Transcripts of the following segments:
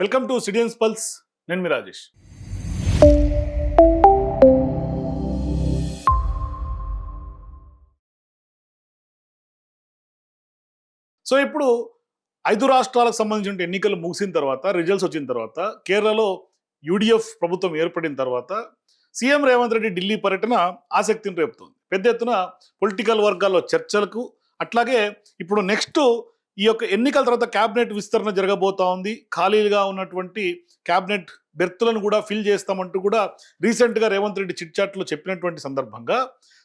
Welcome to citizens pulse. నేను మీ Rajesh. So ఇప్పుడు 5 రాష్ట్రాలకు సంబంధించిన ఎన్నికలు ముగిసిన తర్వాత, రిజల్ట్స్ వచ్చిన తర్వాత, కేరళలో యూడీఎఫ్ ప్రభుత్వం ఏర్పడిన తర్వాత సీఎం రేవంత్ రెడ్డి ఢిల్లీ పర్యటన ఆసక్తిని రేపుతోంది. పెద్ద ఎత్తున పొలిటికల్ వర్గాల్లో చర్చలకు, అట్లాగే ఇప్పుడు నెక్స్ట్ ఈ యొక్క ఎన్నికల తర్వాత క్యాబినెట్ విస్తరణ జరగబోతా ఉంది. ఖాళీగా ఉన్నటువంటి క్యాబినెట్ బెర్తులను కూడా ఫిల్ చేస్తామంటూ కూడా రీసెంట్గా రేవంత్ రెడ్డి చిట్ చాట్లో చెప్పినటువంటి సందర్భంగా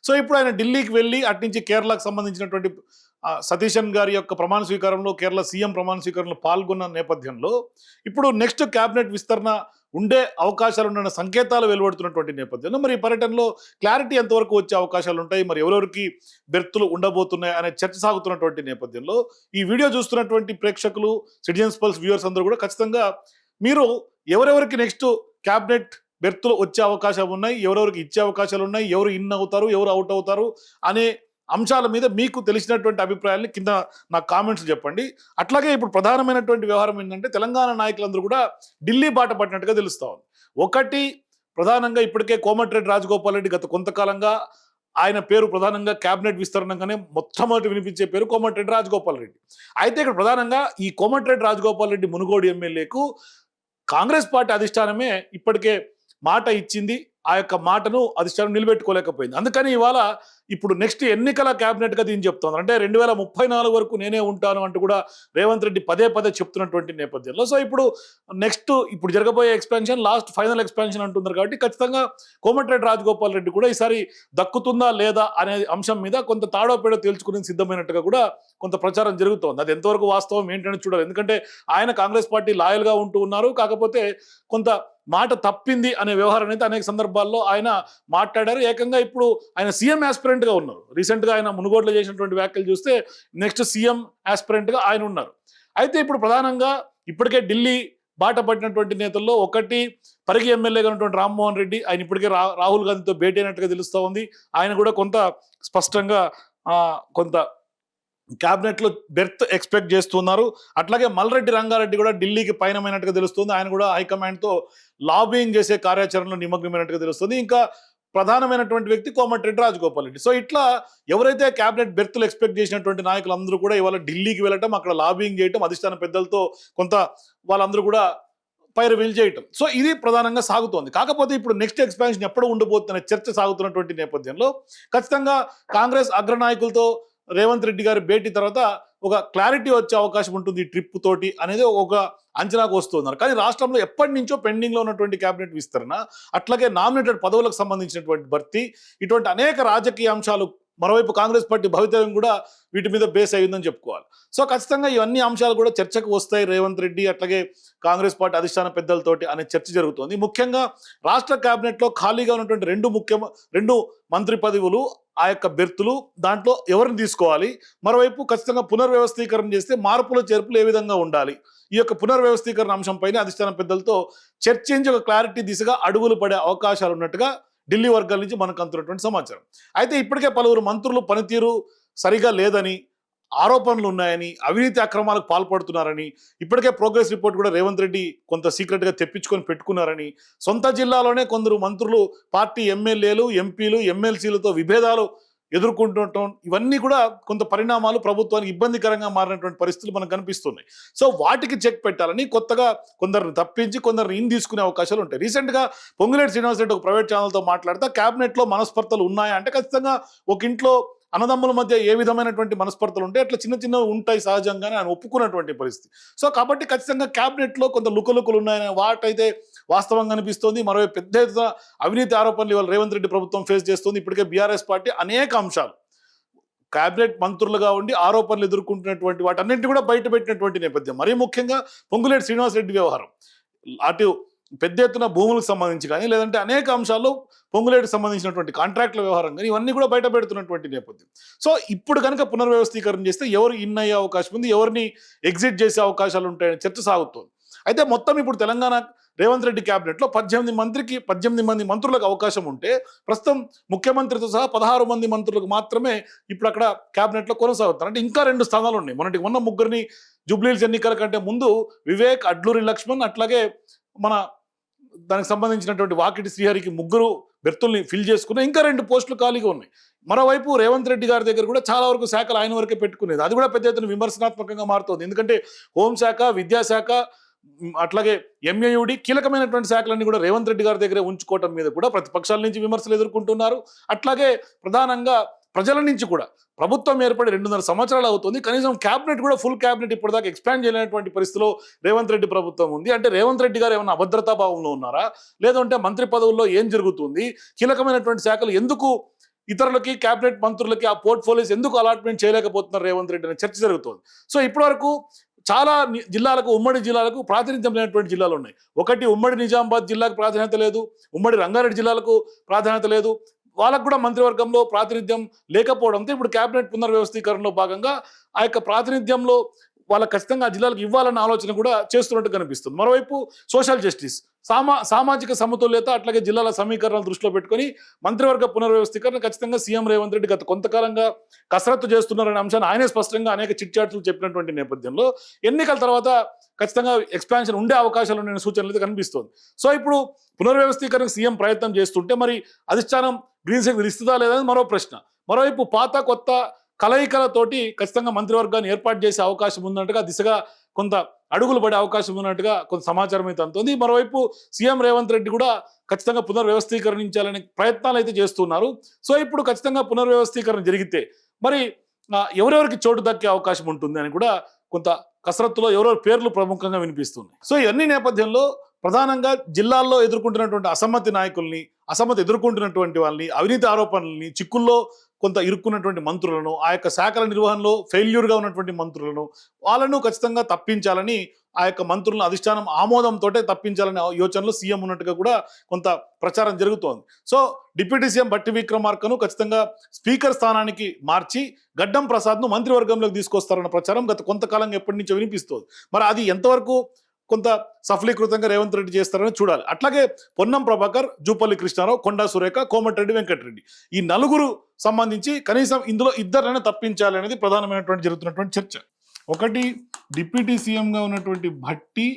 సో ఇప్పుడు ఆయన ఢిల్లీకి వెళ్ళి అట్నుంచి కేరళకు సంబంధించినటువంటి సతీశన్ గారి యొక్క ప్రమాణ స్వీకారంలో, కేరళ సీఎం ప్రమాణ స్వీకారంలో పాల్గొన్న నేపథ్యంలో ఇప్పుడు నెక్స్ట్ క్యాబినెట్ విస్తరణ ఉండే అవకాశాలు ఉన్న సంకేతాలు వెలువడుతున్నటువంటి నేపథ్యంలో మరి ఈ పర్యటనలో క్లారిటీ ఎంతవరకు వచ్చే అవకాశాలు ఉంటాయి, మరి ఎవరెవరికి బెర్తులు ఉండబోతున్నాయి అనే చర్చ సాగుతున్నటువంటి నేపథ్యంలో ఈ వీడియో చూస్తున్నటువంటి ప్రేక్షకులు, సిటిజన్స్ పల్స్ వ్యూవర్స్ అందరూ కూడా ఖచ్చితంగా మీరు ఎవరెవరికి నెక్స్ట్ క్యాబినెట్ బెర్తులు వచ్చే అవకాశాలు ఉన్నాయి, ఎవరెవరికి ఇచ్చే అవకాశాలు ఉన్నాయి, ఎవరు ఇన్ అవుతారు, ఎవరు అవుట్ అవుతారు అనే అంశాల మీద మీకు తెలిసినటువంటి అభిప్రాయాన్ని కింద నాకు కామెంట్స్ చెప్పండి. అట్లాగే ఇప్పుడు ప్రధానమైనటువంటి వ్యవహారం ఏంటంటే తెలంగాణ నాయకులందరూ కూడా ఢిల్లీ బాట పట్టినట్టుగా తెలుస్తా ఉంది. ఒకటి, ప్రధానంగా ఇప్పటికే కోమటిరెడ్డి రాజగోపాల్ రెడ్డి గత కొంతకాలంగా ఆయన పేరు ప్రధానంగా క్యాబినెట్ విస్తరణగానే మొట్టమొదటి వినిపించే పేరు కోమటిరెడ్డి రాజగోపాల్ రెడ్డి. అయితే ఇక్కడ ప్రధానంగా ఈ కోమటిరెడ్డి రాజగోపాల్ రెడ్డి మునుగోడు ఎమ్మెల్యేకు కాంగ్రెస్ పార్టీ అధిష్టానమే ఇప్పటికే మాట ఇచ్చింది. ఆ యొక్క మాటను అధిష్టానం నిలబెట్టుకోలేకపోయింది. అందుకని ఇవాళ ఇప్పుడు నెక్స్ట్ ఎన్నికల క్యాబినెట్గా దీన్ని చెప్తోంది. అంటే 2034 వరకు నేనే ఉంటాను అంటూ కూడా రేవంత్ రెడ్డి పదే పదే చెప్తున్నటువంటి నేపథ్యంలో సో ఇప్పుడు జరగబోయే ఎక్స్పాన్షన్ లాస్ట్ ఫైనల్ ఎక్స్పాన్షన్ అంటున్నారు. కాబట్టి ఖచ్చితంగా కోమటిరెడ్డి రాజగోపాల్ రెడ్డి కూడా ఈసారి దక్కుతుందా లేదా అనే అంశం మీద కొంత తాడోపేడో తేల్చుకుని సిద్ధమైనట్టుగా కూడా కొంత ప్రచారం జరుగుతోంది. అది ఎంతవరకు వాస్తవం ఏంటని చూడాలి. ఎందుకంటే ఆయన కాంగ్రెస్ పార్టీ లాయల్గా ఉంటూ ఉన్నారు. కాకపోతే కొంత మాట తప్పింది అనే వ్యవహారం అయితే అనేక సందర్భాల్లో ఆయన మాట్లాడారు. ఏకంగా ఇప్పుడు ఆయన సీఎం ఆస్పిరెంట్గా ఉన్నారు. రీసెంట్గా ఆయన మునుగోడులో చేసినటువంటి వ్యాఖ్యలు చూస్తే నెక్స్ట్ సీఎం ఆస్పిరెంట్గా ఆయన ఉన్నారు. అయితే ఇప్పుడు ప్రధానంగా ఇప్పటికే ఢిల్లీ బాట పట్టినటువంటి నేతల్లో ఒకటి పరిగి ఎమ్మెల్యేగా ఉన్నటువంటి రామ్మోహన్ రెడ్డి. ఆయన ఇప్పటికే రాహుల్ గాంధీతో భేటీ అయినట్టుగా తెలుస్తూ ఉంది. ఆయన కూడా కొంత స్పష్టంగా కొంత క్యాబినెట్లో బెర్త్ ఎక్స్పెక్ట్ చేస్తున్నారు. అట్లాగే మల్రెడ్డి రంగారెడ్డి కూడా ఢిల్లీకి పయనమైనట్టుగా తెలుస్తుంది. ఆయన కూడా హైకమాండ్తో లాబింగ్ చేసే కార్యాచరణలో నిమగ్నమైనట్టుగా తెలుస్తుంది. ఇంకా ప్రధానమైనటువంటి వ్యక్తి కోమటిరెడ్డి రాజగోపాల్ రెడ్డి. సో ఇట్లా ఎవరైతే క్యాబినెట్ బెర్తులు ఎక్స్పెక్ట్ చేసినటువంటి నాయకులందరూ కూడా ఇవాళ ఢిల్లీకి వెళ్ళటం, అక్కడ లాబింగ్ చేయటం, అధిష్టాన పెద్దలతో కొంత వాళ్ళందరూ కూడా పైరవీలు చేయటం. సో ఇది ప్రధానంగా సాగుతోంది. కాకపోతే ఇప్పుడు నెక్స్ట్ ఎక్స్పాన్షన్ ఎప్పుడు ఉండబోతున్న చర్చ సాగుతున్నటువంటి నేపథ్యంలో ఖచ్చితంగా కాంగ్రెస్ అగ్రనాయకులతో రేవంత్ రెడ్డి గారి భేటీ తర్వాత ఒక క్లారిటీ వచ్చే అవకాశం ఉంటుంది ఈ ట్రిప్ తోటి అనేది ఒక అంచనాకు వస్తున్నారు. కానీ రాష్ట్రంలో ఎప్పటి నుంచో పెండింగ్లో ఉన్నటువంటి క్యాబినెట్ విస్తరణ, అట్లాగే నామినేటెడ్ పదవులకు సంబంధించినటువంటి భర్తీ, ఇటువంటి అనేక రాజకీయ అంశాలు, మరోవైపు కాంగ్రెస్ పార్టీ భవితవ్యం కూడా వీటి మీద బేస్ అయ్యిందని చెప్పుకోవాలి. సో ఖచ్చితంగా ఇవన్నీ అంశాలు కూడా చర్చకు వస్తాయి. రేవంత్ రెడ్డి అట్లాగే కాంగ్రెస్ పార్టీ అధిష్టాన పెద్దలతోటి అనే చర్చ జరుగుతోంది. ముఖ్యంగా రాష్ట్ర క్యాబినెట్లో ఖాళీగా ఉన్నటువంటి రెండు మంత్రి పదవులు, ఆ యొక్క బెర్తులు, దాంట్లో ఎవరిని తీసుకోవాలి, మరోవైపు ఖచ్చితంగా పునర్వ్యవస్థీకరణ చేస్తే మార్పులు చేర్పులు ఏ విధంగా ఉండాలి, ఈ యొక్క పునర్వ్యవస్థీకరణ అంశంపైన అధిష్టాన పెద్దలతో చర్చించి ఒక క్లారిటీ దిశగా అడుగులు పడే అవకాశాలు ఉన్నట్టుగా ఢిల్లీ వర్గాల నుంచి మనకు అందుతున్నటువంటి సమాచారం. అయితే ఇప్పటికే పలువురు మంత్రులు పనితీరు సరిగా లేదని, ఆరోపణలు ఉన్నాయని, అవినీతి అక్రమాలకు పాల్పడుతున్నారని, ఇప్పటికే ప్రోగ్రెస్ రిపోర్ట్ కూడా రేవంత్ రెడ్డి కొంత సీక్రెట్గా తెప్పించుకొని పెట్టుకున్నారని, సొంత జిల్లాలోనే కొందరు మంత్రులు పార్టీ ఎమ్మెల్యేలు, ఎంపీలు, ఎమ్మెల్సీలతో విభేదాలు ఎదుర్కొంటుండటం, ఇవన్నీ కూడా కొంత పరిణామాలు ప్రభుత్వానికి ఇబ్బందికరంగా మారినటువంటి పరిస్థితులు మనకు కనిపిస్తున్నాయి. సో వాటికి చెక్ పెట్టాలని కొత్తగా కొందరిని తప్పించి కొందరిని ఇన్ తీసుకునే అవకాశాలు ఉంటాయి. రీసెంట్గా పొంగులేటి శ్రీనివాసరెడ్డి ఒక ప్రైవేట్ ఛానల్తో మాట్లాడితే క్యాబినెట్లో మనస్పర్ధలు ఉన్నాయా అంటే ఖచ్చితంగా ఒక ఇంట్లో అన్నదమ్ముల మధ్య ఏ విధమైనటువంటి మనస్పర్ధలు ఉంటాయి అట్లా చిన్న చిన్నవి ఉంటాయి సహజంగానే ఆయన ఒప్పుకున్నటువంటి పరిస్థితి. సో కాబట్టి ఖచ్చితంగా క్యాబినెట్లో కొంత లుకలుకలు ఉన్నాయని వాటైతే వాస్తవంగా అనిపిస్తోంది. మరో పెద్ద ఎత్తున అవినీతి ఆరోపణలు ఇవాళ రేవంత్ రెడ్డి ప్రభుత్వం ఫేస్ చేస్తుంది. ఇప్పటికే బీఆర్ఎస్ పార్టీ అనేక అంశాలు క్యాబినెట్ మంత్రులుగా ఉండి ఆరోపణలు ఎదుర్కొంటున్నటువంటి వాటన్నింటి కూడా బయటపెట్టినటువంటి నేపథ్యం. మరీ ముఖ్యంగా పొంగులేటి శ్రీనివాసరెడ్డి వ్యవహారం, అటు పెద్ద ఎత్తున భూములకు సంబంధించి కానీ, లేదంటే అనేక అంశాల్లో పొంగులేటికి సంబంధించినటువంటి కాంట్రాక్టుల వ్యవహారం కానీ ఇవన్నీ కూడా బయట పెడుతున్నటువంటి నేపథ్యం. సో ఇప్పుడు కనుక పునర్వ్యవస్థీకరణ చేస్తే ఎవరు ఇన్ అయ్యే అవకాశం ఉంది, ఎవరిని ఎగ్జిట్ చేసే అవకాశాలు ఉంటాయని చర్చ సాగుతోంది. అయితే మొత్తం ఇప్పుడు తెలంగాణ రేవంత్ రెడ్డి క్యాబినెట్లో 18 మంది మంత్రులకు అవకాశం ఉంటే ప్రస్తుతం ముఖ్యమంత్రితో సహా 16 మంది మంత్రులకు మాత్రమే ఇప్పుడు అక్కడ క్యాబినెట్లో కొనసాగుతారు. అంటే ఇంకా 2 స్థానాలు ఉన్నాయి. మొన్న ముగ్గురిని జూబ్లీహిల్స్ ఎన్నికల కంటే ముందు వివేక్, అడ్లూరి లక్ష్మణ్, అట్లాగే మన దానికి సంబంధించినటువంటి వాకిటి శ్రీహరికి ముగ్గురు బెర్తుల్ని ఫిల్ చేసుకున్న ఇంకా 2 పోస్టులు ఖాళీగా ఉన్నాయి. మరోవైపు రేవంత్ రెడ్డి గారి దగ్గర కూడా చాలా వరకు శాఖలు ఆయన వరకే పెట్టుకునేది. అది కూడా పెద్ద ఎత్తున విమర్శనాత్మకంగా మారుతోంది. ఎందుకంటే హోంశాఖ, విద్యాశాఖ, అట్లాగే ఎంఏయుడి కీలకమైనటువంటి శాఖలన్నీ కూడా రేవంత్ రెడ్డి గారి దగ్గరే ఉంచుకోవటం మీద కూడా ప్రతిపక్షాల నుంచి విమర్శలు ఎదుర్కొంటున్నారు. అట్లాగే ప్రధానంగా ప్రజల నుంచి కూడా ప్రభుత్వం ఏర్పడి 2.5 సంవత్సరాలు అవుతుంది, కనీసం క్యాబినెట్ కూడా ఫుల్ క్యాబినెట్ ఇప్పటిదాకా ఎక్స్పాండ్ చేయలేనటువంటి పరిస్థితిలో రేవంత్ రెడ్డి ప్రభుత్వం ఉంది. అంటే రేవంత్ రెడ్డి గారు ఏమన్నా అభద్రతా భావంలో ఉన్నారా, లేదంటే మంత్రి పదవుల్లో ఏం జరుగుతుంది, కీలకమైనటువంటి శాఖలు ఎందుకు ఇతరులకి, క్యాబినెట్ మంత్రులకి ఆ పోర్ట్ఫోలియోస్ ఎందుకు అలాట్మెంట్ చేయలేకపోతున్నారు రేవంత్ రెడ్డి అనే చర్చ జరుగుతుంది. సో ఇప్పటివరకు చాలా జిల్లాలకు, ఉమ్మడి జిల్లాలకు ప్రాతినిధ్యం లేనటువంటి జిల్లాలు ఉన్నాయి. ఒకటి ఉమ్మడి నిజామాబాద్ జిల్లాకు ప్రాధాన్యత లేదు, ఉమ్మడి రంగారెడ్డి జిల్లాలకు ప్రాధాన్యత లేదు, వాళ్ళకు కూడా మంత్రివర్గంలో ప్రాతినిధ్యం లేకపోవడంతో ఇప్పుడు క్యాబినెట్ పునర్వ్యవస్థీకరణలో భాగంగా ఆ యొక్క ప్రాతినిధ్యంలో వాళ్ళకి ఖచ్చితంగా ఆ జిల్లాలకు ఇవ్వాలన్న ఆలోచన కూడా చేస్తున్నట్టు కనిపిస్తుంది. మరోవైపు సోషల్ జస్టిస్, సామాజిక సమతుల్యత, అట్లాగే జిల్లాల సమీకరణలు దృష్టిలో పెట్టుకొని మంత్రివర్గ పునర్వ్యవస్థీకరణ ఖచ్చితంగా సీఎం రేవంత్ రెడ్డి గత కొంతకాలంగా కసరత్తు చేస్తున్నారనే అంశాన్ని ఆయనే స్పష్టంగా అనేక చిట్చాట్లు చెప్పినటువంటి నేపథ్యంలో ఎన్నికల తర్వాత ఖచ్చితంగా ఎక్స్పాన్షన్ ఉండే అవకాశాలు ఉన్న సూచనలు అయితే కనిపిస్తుంది. సో ఇప్పుడు పునర్వ్యవస్థీకరణకు సీఎం ప్రయత్నం చేస్తుంటే మరి అధిష్టానం గ్రీన్ సిగ్నల్ ఇస్తుందా లేదని మరో ప్రశ్న. మరోవైపు పాత కొత్త కలయికలతోటి ఖచ్చితంగా మంత్రివర్గాన్ని ఏర్పాటు చేసే అవకాశం ఉన్నట్టుగా, దిశగా కొంత అడుగులు పడే అవకాశం ఉన్నట్టుగా కొంత సమాచారం అయితే అందుతుంది. మరోవైపు సీఎం రేవంత్ రెడ్డి కూడా ఖచ్చితంగా పునర్వ్యవస్థీకరించాలనే ప్రయత్నాలు అయితే చేస్తున్నారు. సో ఇప్పుడు ఖచ్చితంగా పునర్వ్యవస్థీకరణ జరిగితే మరి ఎవరెవరికి చోటు దక్కే అవకాశం ఉంటుంది అని కూడా కొంత కసరత్తులో ఎవరెవరి పేర్లు ప్రముఖంగా వినిపిస్తున్నాయి. సో ఇవన్నీ నేపథ్యంలో ప్రధానంగా జిల్లాల్లో ఎదుర్కొంటున్నటువంటి అసమ్మతి నాయకుల్ని, అసమ్మతి ఎదుర్కొంటున్నటువంటి వాళ్ళని, అవినీతి ఆరోపణల్ని, చిక్కుల్లో కొంత ఇరుక్కున్నటువంటి మంత్రులను, ఆ యొక్క శాఖల నిర్వహణలో ఫెయిల్యూర్గా ఉన్నటువంటి మంత్రులను, వాళ్ళను ఖచ్చితంగా తప్పించాలని, ఆ యొక్క మంత్రులను అధిష్టానం ఆమోదంతో తప్పించాలనే యోచనలో సీఎం ఉన్నట్టుగా కూడా కొంత ప్రచారం జరుగుతోంది. సో డిప్యూటీ సీఎం బట్టి విక్రమార్కను ఖచ్చితంగా స్పీకర్ స్థానానికి మార్చి గడ్డం ప్రసాద్ను మంత్రివర్గంలోకి తీసుకొస్తారన్న ప్రచారం గత కొంతకాలంగా ఎప్పటి నుంచో వినిపిస్తోంది. మరి అది ఎంతవరకు కొంత సఫలీకృతంగా రేవంత్ రెడ్డి చేస్తారని చూడాలి. అట్లాగే పొన్నం ప్రభాకర్, జూపల్లి కృష్ణారావు, కొండా సురేఖ, కోమటిరెడ్డి వెంకటరెడ్డి, ఈ నలుగురు సంబంధించి కనీసం ఇందులో ఇద్దరైనా తప్పించాలి అనేది ప్రధానమైనటువంటి జరుగుతున్నటువంటి చర్చ. ఒకటి డిప్యూటీ సీఎంగా ఉన్నటువంటి భట్టి,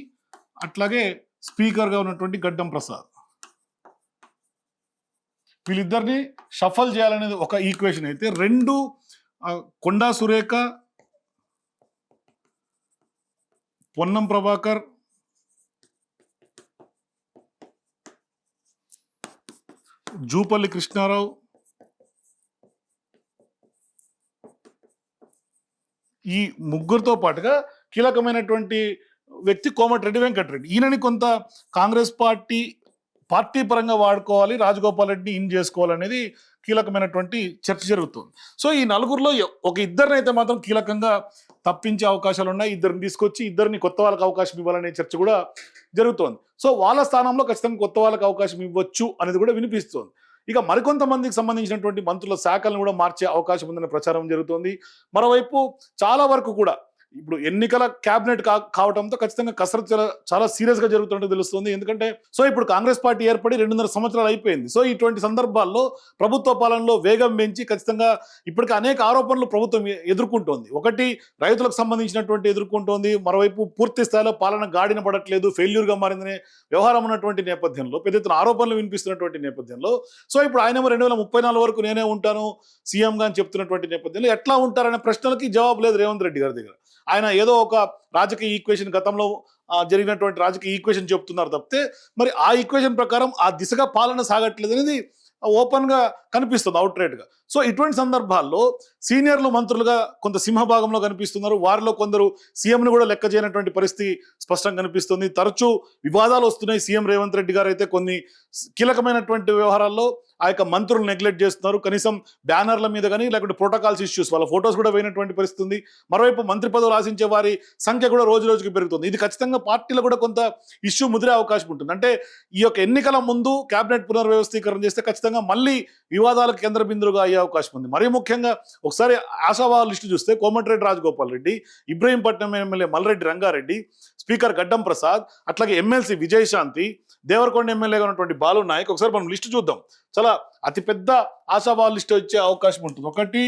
అట్లాగే స్పీకర్గా ఉన్నటువంటి గడ్డం ప్రసాద్, వీళ్ళిద్దరిని షఫల్ చేయాలనేది ఒక ఈక్వేషన్ అయితే, రెండు కొండా సురేఖ, పొన్నం ప్రభాకర్, జూపల్లి కృష్ణారావు, ఈ ముగ్గురితో పాటుగా కీలకమైనటువంటి వ్యక్తి కోమటిరెడ్డి వెంకటరెడ్డి. ఈయనని కొంత కాంగ్రెస్ పార్టీ పరంగా వాడుకోవాలి, రాజగోపాల్ రెడ్డిని ఇన్ చేసుకోవాలనేది కీలకమైనటువంటి చర్చ జరుగుతుంది. సో ఈ నలుగురిలో ఒక ఇద్దరిని అయితే మాత్రం కీలకంగా తప్పించే అవకాశాలు ఉన్నాయి. ఇద్దరిని తీసుకొచ్చి ఇద్దరిని కొత్త వాళ్ళకి అవకాశం ఇవ్వాలనే చర్చ కూడా జరుగుతోంది. సో వాళ్ళ స్థానంలో ఖచ్చితంగా కొత్త వాళ్ళకి అవకాశం ఇవ్వచ్చు అనేది కూడా వినిపిస్తోంది. ఇక మరికొంతమందికి సంబంధించినటువంటి మంత్రుల శాఖలను కూడా మార్చే అవకాశం ఉందనే ప్రచారం జరుగుతోంది. మరోవైపు చాలా వరకు కూడా ఇప్పుడు ఎన్నికల క్యాబినెట్ కావడంతో ఖచ్చితంగా కసరత్తు చాలా సీరియస్ గా జరుగుతున్నట్టు తెలుస్తుంది. ఎందుకంటే సో ఇప్పుడు కాంగ్రెస్ పార్టీ ఏర్పడి 2.5 సంవత్సరాలు అయిపోయింది. సో ఇటువంటి సందర్భాల్లో ప్రభుత్వ పాలనలో వేగం పెంచి ఖచ్చితంగా ఇప్పటికీ అనేక ఆరోపణలు ప్రభుత్వం ఎదుర్కొంటోంది. ఒకటి రైతులకు సంబంధించినటువంటి ఎదుర్కొంటోంది, మరోవైపు పూర్తి స్థాయిలో పాలన గాడిన పడట్లేదు, ఫెయిల్యూర్ గా మారిందనే వ్యవహారం ఉన్నటువంటి నేపథ్యంలో, పెద్ద ఎత్తున ఆరోపణలు వినిపిస్తున్నటువంటి నేపథ్యంలో, సో ఇప్పుడు ఆయనేమో 2034 వరకు నేనే ఉంటాను సీఎంగా అని చెప్తున్నటువంటి నేపథ్యంలో ఎట్లా ఉంటారనే ప్రశ్నలకి జవాబు లేదు రేవంత్ రెడ్డి గారి దగ్గర. ఆయన ఏదో ఒక రాజకీయ ఈక్వేషన్, గతంలో జరిగినటువంటి రాజకీయ ఈక్వేషన్ చెప్తున్నారు తప్పితే మరి ఆ ఈక్వేషన్ ప్రకారం ఆ దిశగా పాలన సాగట్లేదు అనేది ఓపెన్ గా కనిపిస్తుంది, అవుట్ రైట్ గా. సో ఇటువంటి సందర్భాల్లో సీనియర్లు మంత్రులుగా కొంత సింహభాగంలో కనిపిస్తున్నారు. వారిలో కొందరు సీఎంను కూడా లెక్క చేయనటువంటి పరిస్థితి స్పష్టంగా కనిపిస్తుంది. తరచూ వివాదాలు వస్తున్నాయి. సీఎం రేవంత్ రెడ్డి గారు అయితే కొన్ని కీలకమైనటువంటి వ్యవహారాల్లో ఆ యొక్క మంత్రులు నెగ్లెక్ట్ చేస్తున్నారు. కనీసం బ్యానర్ల మీద కానీ లేకుంటే ప్రోటోకాల్స్ ఇష్యూస్, వాళ్ళ ఫొటోస్ కూడా వేయనటువంటి పరిస్థితి ఉంది. మరోవైపు మంత్రి పదవులు ఆశించే వారి సంఖ్య కూడా రోజు రోజుకి పెరుగుతుంది. ఇది ఖచ్చితంగా పార్టీలో కూడా కొంత ఇష్యూ ముదిరే అవకాశం ఉంటుంది. అంటే ఈ యొక్క ఎన్నికల ముందు కేబినెట్ పునర్వ్యవస్థీకరణ చేస్తే ఖచ్చితంగా మళ్ళీ వివాదాలకు కేంద్ర బిందువుగా అయ్యే అవకాశం ఉంది. మరీ ముఖ్యంగా ఒకసారి ఆశావాహుల లిస్టు చూస్తే కోమటిరెడ్డి రాజగోపాల్ రెడ్డి, ఇబ్రహీంపట్నం ఎమ్మెల్యే మల్రెడ్డి రంగారెడ్డి, స్పీకర్ గడ్డం ప్రసాద్, అట్లాగే ఎమ్మెల్సీ విజయశాంతి, దేవరకొండ ఎమ్మెల్యేగా ఉన్నటువంటి బాలు నాయక్. ఒకసారి మనం లిస్టు చూద్దాం. చాలా అతిపెద్ద ఆశావాహుల లిస్టు వచ్చే అవకాశం ఉంటుంది. ఒకటి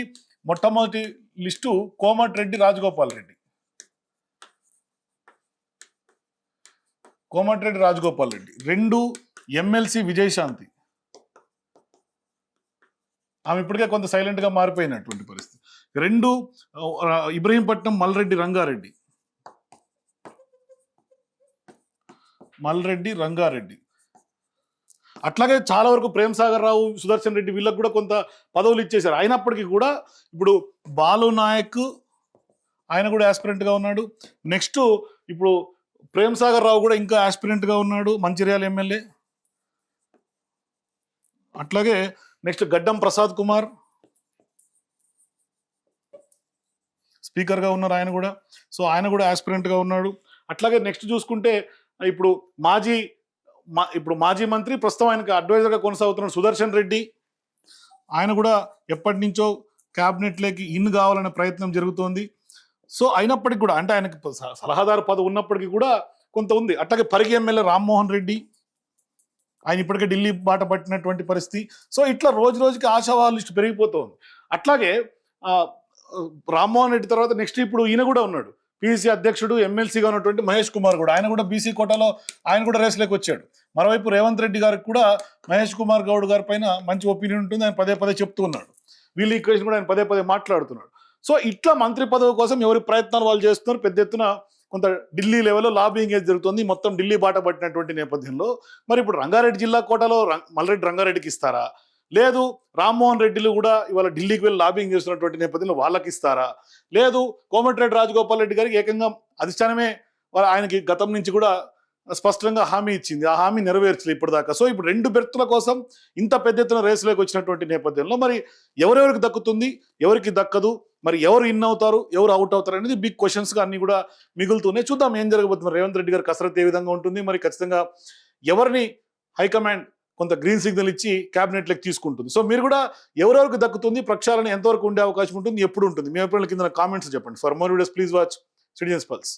మొట్టమొదటి లిస్టు కోమటిరెడ్డి రాజగోపాల్ రెడ్డి, కోమటిరెడ్డి రాజగోపాల్ రెడ్డి. 2 ఎమ్మెల్సీ విజయశాంతి. ఆమె ఇప్పటికే కొంత సైలెంట్గా మారిపోయినటువంటి పరిస్థితి. 2 ఇబ్రహీంపట్నం మల్రెడ్డి రంగారెడ్డి. అట్లాగే చాలా వరకు ప్రేమ్ సాగర్ రావు, సుదర్శన్ రెడ్డి వీళ్ళకి కూడా కొంత పదవులు ఇచ్చేశారు. అయినప్పటికీ కూడా ఇప్పుడు బాలు నాయక్ ఆయన కూడా యాస్పిరెంట్గా ఉన్నాడు. నెక్స్ట్ ఇప్పుడు ప్రేమ్ సాగర్ రావు కూడా ఇంకా యాస్పిరెంట్గా ఉన్నాడు, మంచిర్యాల ఎమ్మెల్యే. అట్లాగే నెక్స్ట్ గడ్డం ప్రసాద్ కుమార్ స్పీకర్గా ఉన్నారు ఆయన కూడా. సో ఆయన కూడా యాస్పిరెంట్గా ఉన్నాడు. అట్లాగే నెక్స్ట్ చూసుకుంటే ఇప్పుడు మాజీ మంత్రి, ప్రస్తుతం ఆయనకు అడ్వైజర్గా కొనసాగుతున్న సుదర్శన్ రెడ్డి, ఆయన కూడా ఎప్పటి నుంచో క్యాబినెట్లోకి ఇన్ కావాలనే ప్రయత్నం జరుగుతోంది. సో అయినప్పటికీ కూడా అంటే ఆయనకు సలహాదారు పదవి ఉన్నప్పటికీ కూడా కొంత ఉంది. అట్లాగే పరిగి ఎమ్మెల్యే రామ్మోహన్ రెడ్డి, ఆయన ఇప్పటికే ఢిల్లీ బాట పట్టినటువంటి పరిస్థితి. సో ఇట్లా రోజు రోజుకి ఆశావాహుల లిస్ట్ పెరిగిపోతుంది. అట్లాగే రామ్మోహన్ రెడ్డి తర్వాత నెక్స్ట్ ఇప్పుడు ఈయన కూడా ఉన్నాడు, పిసిసి అధ్యక్షుడు, ఎమ్మెల్సీగా ఉన్నటువంటి మహేష్ కుమార్ గౌడ్. ఆయన కూడా బీసీ కోటాలో ఆయన కూడా రేస్లోకి వచ్చాడు. మరోవైపు రేవంత్ రెడ్డి గారికి కూడా మహేష్ కుమార్ గౌడ్ గారి పైన మంచి ఒపీనియన్ ఉంటుంది, ఆయన పదే పదే చెప్తూ ఉన్నాడు. వీళ్ళ ఈక్వేషన్ కూడా ఆయన పదే పదే మాట్లాడుతున్నాడు. సో ఇట్లా మంత్రి పదవి కోసం ఎవరి ప్రయత్నాలు వాళ్ళు చేస్తున్నారు. పెద్ద ఎత్తున కొంత ఢిల్లీ లెవెల్లో లాబింగ్ ఏది జరుగుతుంది, మొత్తం ఢిల్లీ బాట పట్టినటువంటి నేపథ్యంలో మరి ఇప్పుడు రంగారెడ్డి జిల్లా కోటాలో మల్రెడ్డి రంగారెడ్డికి ఇస్తారా, లేదు రామ్మోహన్ రెడ్డిలు కూడా ఇవాళ ఢిల్లీకి వెళ్ళి లాబింగ్ చేస్తున్నటువంటి నేపథ్యంలో వాళ్ళకి ఇస్తారా, లేదు కోమటిరెడ్డి రాజగోపాల్ రెడ్డి గారికి ఏకంగా అధిష్టానమే ఆయనకి గతం నుంచి కూడా స్పష్టంగా హామీ ఇచ్చింది, ఆ హామీ నెరవేర్చలేదు ఇప్పటిదాకా. సో ఇప్పుడు 2 బెర్తుల కోసం ఇంత పెద్ద ఎత్తున రేసులోకి వచ్చినటువంటి నేపథ్యంలో మరి ఎవరెవరికి దక్కుతుంది, ఎవరికి దక్కదు, మరి ఎవరు ఇన్ అవుతారు, ఎవరు అవుట్ అవుతారు అనేది బిగ్ క్వశ్చన్స్గా అన్ని కూడా మిగులుతున్నాయి. చూద్దాం ఏం జరగబోతుంది. రేవంత్ రెడ్డి గారి కసరత్తు ఏ విధంగా ఉంటుంది, మరి ఖచ్చితంగా ఎవరిని హైకమాండ్ కొంత గ్రీన్ సిగ్నల్ ఇచ్చి క్యాబినెట్లోకి తీసుకుంటుంది. సో మీరు కూడా ఎవరెవరికి దక్కుతుంది, ప్రక్షాళన ఎంతవరకు ఉండే అవకాశం ఉంటుంది, ఎప్పుడు ఉంటుంది, మీ అభిప్రాయాల కింద కామెంట్స్ చెప్పండి. For more videos please watch citizens pulse.